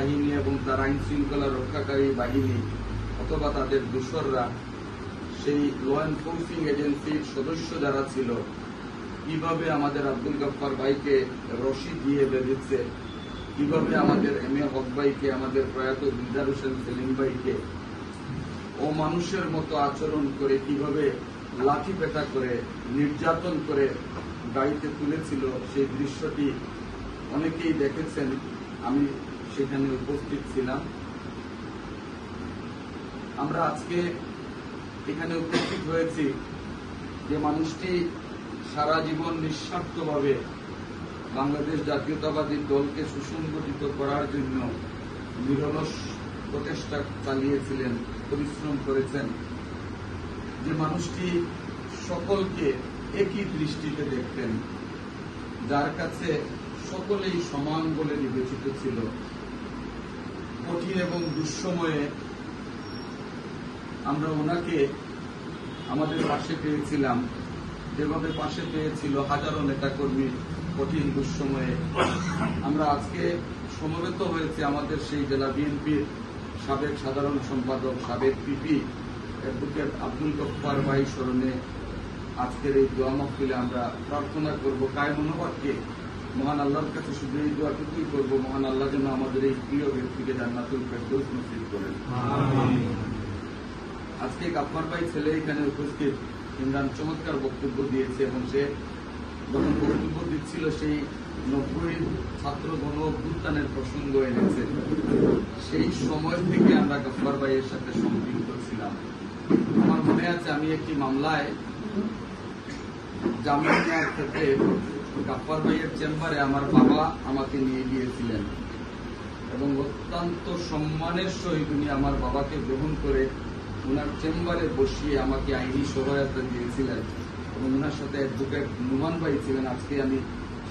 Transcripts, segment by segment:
বাহিনী এবং তার আইন শৃঙ্খলা রক্ষাকারী বাহিনী অথবা তাদের দোসররা সেই ল এনফোর্সিং এজেন্সির সদস্য যারা ছিল কিভাবে আমাদের আব্দুল গফফার ভাইকে রশি দিয়ে বেঁধেছে, কিভাবে আমাদের এম এ হক ভাইকে, আমাদের প্রয়াত দিলদার হোসেন সেলিম ভাইকে অমানুষের মতো আচরণ করে কিভাবে লাঠি পেটা করে নির্যাতন করে গাড়িতে তুলেছিল, সেই দৃশ্যটি অনেকেই দেখেছেন। আমি সেখানে উপস্থিত ছিলাম। আমরা আজকে এখানে উপস্থিত হয়েছি যে মানুষটি সারা জীবন নিঃস্বার্থভাবে বাংলাদেশ জাতীয়তাবাদী দলকে সুসংগঠিত করার জন্য নিরলস প্রচেষ্টা চালিয়েছিলেন, পরিশ্রম করেছেন। যে মানুষটি সকলকে একই দৃষ্টিতে দেখতেন, যার কাছে সকলেই সমান বলে বিবেচিত ছিল। কঠিন এবং দুঃসময়ে আমরা ওনাকে আমাদের পাশে পেয়েছিলাম, যেভাবে পাশে পেয়েছিল হাজারো নেতাকর্মী কঠিন দুঃসময়ে। আমরা আজকে সমবেত হয়েছে আমাদের সেই জেলা বিএনপির সাবেক সাধারণ সম্পাদক, সাবেক পিপি অ্যাডভোকেট আব্দুল গফফার ভাই স্মরণে আজকের এই দোয়া মাহফিলে আমরা প্রার্থনা করব, কায় মনোভাবকে মহান আল্লাহর কাছে শুধু এই দোয়াটুকুই করব, মহান আল্লাহ যেন আমাদের এই প্রিয় ব্যক্তিকে জান্নাতুল ফেরদৌস নসিব করেন। আজকে গফফার ভাই ছেলে এখানে উপস্থিত, ইমরান চমৎকার বক্তব্য দিয়েছে এবং সে যখন বক্তব্য দিচ্ছিল সেই 90 ছাত্র গণ অভ্যুত্থানের প্রসঙ্গ এনেছে। সেই সময় থেকে আমরা গফফার ভাইয়ের সাথে সম্পৃক্ত ছিলাম। আমার মনে আছে আমি একটি মামলায় জামিন নেওয়ার ক্ষেত্রে গফফার ভাইয়ের চেম্বারে আমার বাবা আমাকে নিয়ে গিয়েছিলেন এবং অত্যন্ত সম্মানের সহিত উনি আমার বাবাকে গ্রহণ করে ওনার চেম্বারে বসিয়ে আমাকে আইনি সহায়তা দিয়েছিলেন এবং ওনার সাথে অ্যাডভোকেট নুমান ভাই ছিলেন। আজকে আমি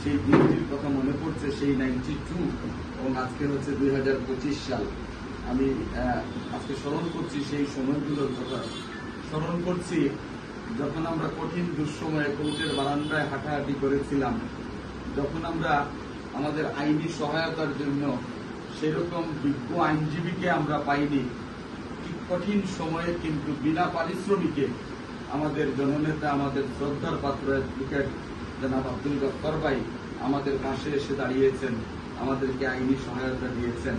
সেই দিনটির কথা মনে পড়ছে, সেই 92 এবং আজকে হচ্ছে 2025 সাল। আমি আজকে স্মরণ করছি সেই সময়গুলোর কথা, স্মরণ করছি যখন আমরা কঠিন দুঃসময়ে কোর্টের বারান্দায় হাঁটাহাঁটি করেছিলাম, যখন আমরা আমাদের আইনি সহায়তার জন্য সেরকম বিজ্ঞ আইনজীবীকে আমরা পাইনি। কঠিন সময়ে কিন্তু বিনা পারিশ্রমিকে আমাদের জননেতা, আমাদের শ্রদ্ধার পাত্র অ্যাডভোকেট জনাব আব্দুল গফফার ভাই আমাদের পাশে এসে দাঁড়িয়েছেন, আমাদেরকে আইনি সহায়তা দিয়েছেন।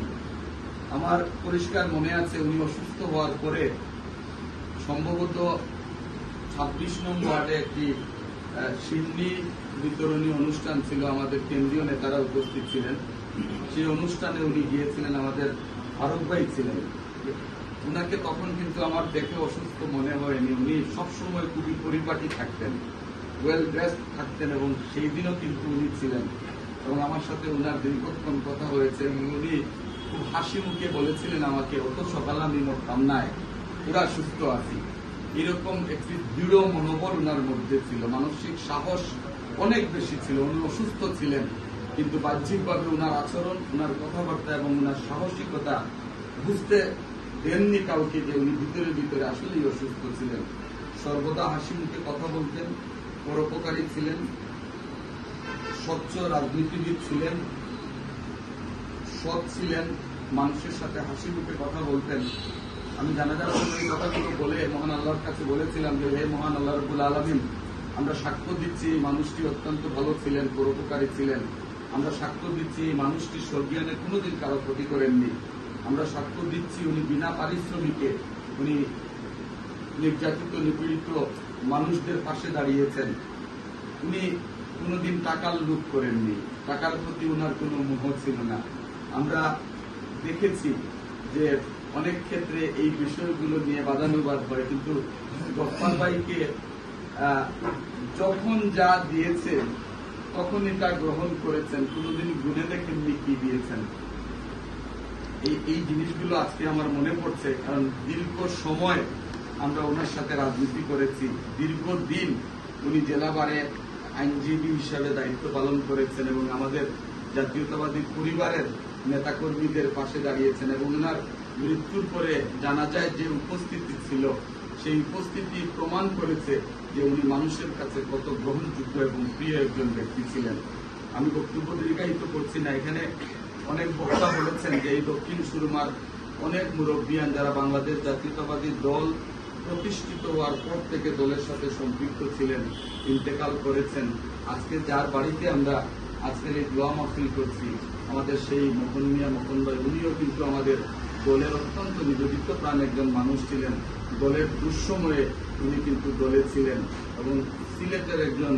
আমার পরিষ্কার মনে আছে উনি অসুস্থ হওয়ার পরে সম্ভবত 26 নং ওয়ার্ডে একটি সিন্নি বিতরণী অনুষ্ঠান ছিল, আমাদের কেন্দ্রীয় নেতারা উপস্থিত ছিলেন। সেই অনুষ্ঠানে উনি গিয়েছিলেন, আমাদের ফারুক ভাই ছিলেন। উনাকে তখন কিন্তু আমার দেখে অসুস্থ মনে হয়নি। উনি সবসময় খুবই পরিপাটি থাকতেন, ওয়েল ড্রেসড থাকতেন এবং সেই দিনও কিন্তু উনি ছিলেন এবং আমার সাথে উনার দীর্ঘক্ষণ কথা হয়েছে। উনি খুব হাসি মুখে বলেছিলেন আমাকে, অত সকাল আমি মরতাম নাই, পুরা সুস্থ আছি। এরকম একটি দৃঢ় মনোবল উনার মধ্যে ছিল, মানসিক সাহস অনেক বেশি ছিল। উনি অসুস্থ ছিলেন কিন্তু বাহ্যিকভাবে উনার আচরণ, উনার কথাবার্তা এবং উনার সাহসিকতা বুঝতে দেননি কাউকে যে উনি ভিতরে ভিতরে আসলেই অসুস্থ ছিলেন। সর্বদা হাসি মুখে কথা বলতেন, পরোপকারী ছিলেন, স্বচ্ছ রাজনীতিবিদ ছিলেন, সৎ ছিলেন, মানুষের সাথে হাসি মুখে কথা বলতেন। আমি জানাজার সময় এই কথাগুলো বলে মহান আল্লাহর কাছে বলেছিলাম যে হে মহান আল্লাহ রাব্বুল আলামিন, আমরা সাক্ষ্য দিচ্ছি এই মানুষটি অত্যন্ত ভালো ছিলেন, পরোপকারী ছিলেন। আমরা সাক্ষ্য দিচ্ছি এই মানুষটি সজ্ঞানে কোনোদিন কারো ক্ষতি করেননি। আমরা সাক্ষ্য দিচ্ছি উনি বিনা পারিশ্রমিকে উনি নির্যাতিত নিপীড়িত মানুষদের পাশে দাঁড়িয়েছেন। উনি কোনোদিন টাকার লুট করেননি, টাকার প্রতি উনার কোনো মোহ ছিল না। আমরা দেখেছি যে অনেক ক্ষেত্রে এই বিষয়গুলো নিয়ে বাদানুবাদ হয়, কিন্তু গফফার ভাইকে যখন যা দিয়েছে তখনই তা গ্রহণ করেছেন, কোনোদিন গুনে দেখেননি কি দিয়েছেন। এই জিনিসগুলো আজকে আমার মনে পড়ছে, কারণ দীর্ঘ সময় আমরা ওনার সাথে রাজনীতি করেছি। দীর্ঘদিন উনি জেলাবারে আইনজীবী হিসাবে দায়িত্ব পালন করেছেন এবং আমাদের জাতীয়তাবাদী পরিবারের নেতাকর্মীদের পাশে দাঁড়িয়েছেন এবং ওনার মৃত্যুর পরে জানা যায় যে উপস্থিতি ছিল, সেই উপস্থিতি প্রমাণ করেছে যে উনি মানুষের কাছে কত গ্রহণযোগ্য এবং প্রিয় একজন ব্যক্তি ছিলেন। আমি বক্তব্য দীর্ঘায়িত করছি না, এখানে অনেক বক্তা বলেছেন যে এই দক্ষিণ সুরমার অনেক মুরব্বিয়ান যারা বাংলাদেশ জাতীয়তাবাদী দল প্রতিষ্ঠিত হওয়ার পর থেকে দলের সাথে সম্পৃক্ত ছিলেন, ইন্তেকাল করেছেন। আজকে যার বাড়িতে আমরা আজকের এই দোয়া মাহফিল করছি, আমাদের সেই মোহন মিয়া মোহন ভাই, উনিও কিন্তু আমাদের দলের অত্যন্ত নিবেদিত প্রাণ একজন মানুষ ছিলেন। দলের দুঃসময়ে উনি কিন্তু দলে ছিলেন এবং সিলেটের একজন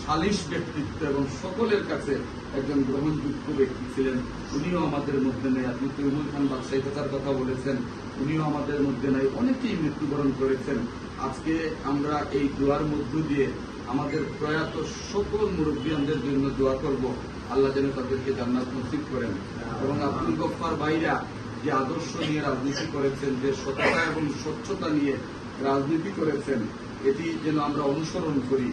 সালিশ ব্যক্তিত্ব এবং সকলের কাছে একজন গ্রহণযোগ্য ব্যক্তি ছিলেন। উনিও আমাদের মধ্যে নেই। আপনি তৈমুল খান বাদশাহী কথার কথা বলেছেন, উনিও আমাদের মধ্যে নাই। অনেকেই মৃত্যুবরণ করেছেন। আজকে আমরা এই দোয়ার মধ্য দিয়ে আমাদের প্রয়াত সকল মুরব্বিয়ানদের জন্য দোয়া করব, আল্লাহ যেন তাদেরকে জান্নাত নসিব করেন। এবং আব্দুল গফফার ভাইরা যে আদর্শ নিয়ে রাজনীতি করেছেন, যে সততা এবং স্বচ্ছতা নিয়ে রাজনীতি করেছেন, এটি যেন আমরা অনুসরণ করি।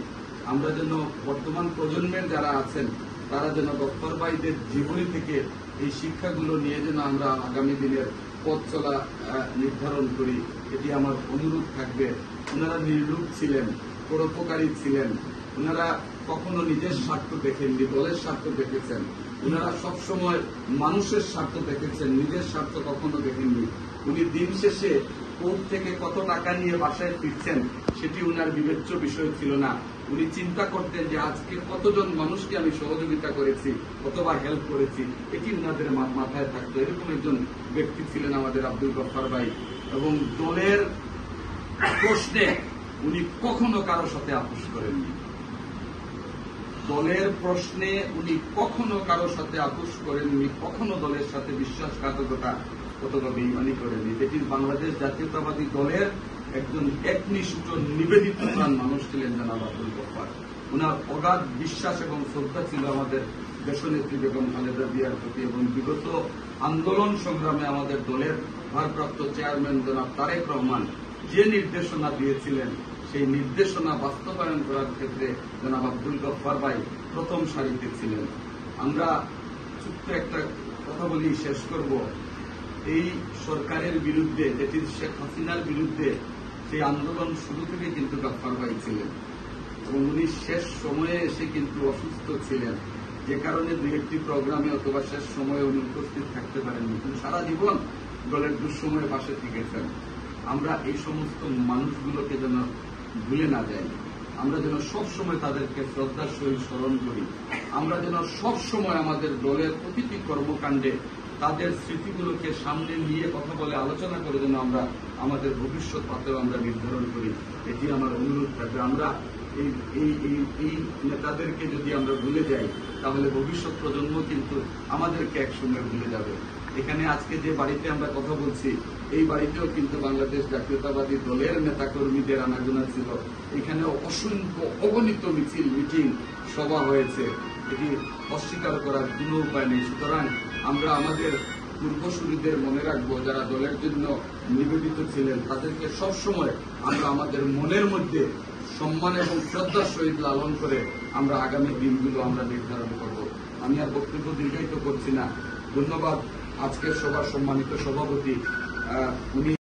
আমরা যেন বর্তমান প্রজন্মের যারা আছেন তারা যেন গফফার ভাইদের জীবনী থেকে এই শিক্ষাগুলো নিয়ে যেন আমরা আগামী দিনের পথ চলা নির্ধারণ করি, এটি আমার অনুরোধ থাকবে। ওনারা নির্লোভ ছিলেন, পরোপকারী ছিলেন। ওনারা কখনো নিজের স্বার্থ দেখেননি, দলের স্বার্থ দেখেছেন। ওনারা সবসময় মানুষের স্বার্থ দেখেছেন, নিজের স্বার্থ কখনো দেখেননি। উনি দিন শেষে কোর্ট থেকে কত টাকা নিয়ে বাসায় ফিরছেন সেটি উনার বিবেচ্য বিষয় ছিল না। উনি চিন্তা করতেন যে আজকে কতজন মানুষকে আমি সহযোগিতা করেছি, কতবার হেল্প করেছি, এটি উনাদের মাথায় থাকতো। এরকম একজন ব্যক্তি ছিলেন আমাদের আব্দুল গফফার ভাই। এবং দলের প্রশ্নে উনি কখনো কারোর সাথে আপোষ করেননি। দলের প্রশ্নে উনি কখনো কারোর সাথে আপোষ করেননি, কখনো দলের সাথে বিশ্বাসঘাতকতা অথবা বেইমানি করেননি। এটি বাংলাদেশ জাতীয়তাবাদী দলের একজন একনিষ্ঠ নিবেদিত প্রাণ মানুষ ছিলেন জনাব আব্দুল গফফার। উনার অগাধ বিশ্বাস এবং শ্রদ্ধা ছিল আমাদের দেশনেত্রী বেগম খালেদা জিয়ার প্রতি। এবং বিগত আন্দোলন সংগ্রামে আমাদের দলের ভারপ্রাপ্ত চেয়ারম্যান জনাব তারেক রহমান যে নির্দেশনা দিয়েছিলেন, সেই নির্দেশনা বাস্তবায়ন করার ক্ষেত্রে জনাব আব্দুল গফফার ভাই প্রথম সারিতে ছিলেন। আমরা ছোট্ট একটা কথা বলি, শেষ করব। এই সরকারের বিরুদ্ধে, যেটি শেখ হাসিনার বিরুদ্ধে, সেই আন্দোলন শুরু থেকে কিন্তু গফফার ভাই ছিলেন এবং উনি শেষ সময়ে এসে কিন্তু অসুস্থ ছিলেন, যে কারণে দুই একটি প্রোগ্রামে অথবা শেষ সময়ে উনি উপস্থিত থাকতে পারেননি। কিন্তু সারা জীবন দলের দুঃসময়ে পাশে থেকেছেন। আমরা এই সমস্ত মানুষগুলোকে যেন ভুলে না যাই, আমরা যেন সবসময় তাদেরকে শ্রদ্ধার সহিত স্মরণ করি। আমরা যেন সবসময় আমাদের দলের প্রতিটি কর্মকাণ্ডে তাদের স্মৃতিগুলোকে সামনে নিয়ে কথা বলে আলোচনা করে যেন আমরা আমাদের ভবিষ্যৎ পথেও আমরা নির্ধারণ করি, এটি আমার অনুরোধ থাকবে। আমরা এই নেতাদেরকে যদি আমরা ভুলে যাই তাহলে ভবিষ্যৎ প্রজন্ম কিন্তু আমাদেরকে একসঙ্গে ভুলে যাবে। এখানে আজকে যে বাড়িতে আমরা কথা বলছি, এই বাড়িতেও কিন্তু বাংলাদেশ জাতীয়তাবাদী দলের নেতাকর্মীদের আনাগোনা ছিল। এখানে অসংখ্য অগণিত মিছিল, মিটিং, সভা হয়েছে, এটি অস্বীকার করার কোনো উপায় নেই। সুতরাং আমরা আমাদের পূর্বসূরীদের মনে রাখবো, যারা দলের জন্য নিবেদিত ছিলেন, তাদেরকে সবসময় আমরা আমাদের মনের মধ্যে সম্মান এবং শ্রদ্ধার সহিত লালন করে আমরা আগামী দিনগুলো আমরা নির্ধারণ করব। আমি আর বক্তব্য দীর্ঘায়িত করছি না। ধন্যবাদ। আজকের সভার সম্মানিত সভাপতি উনি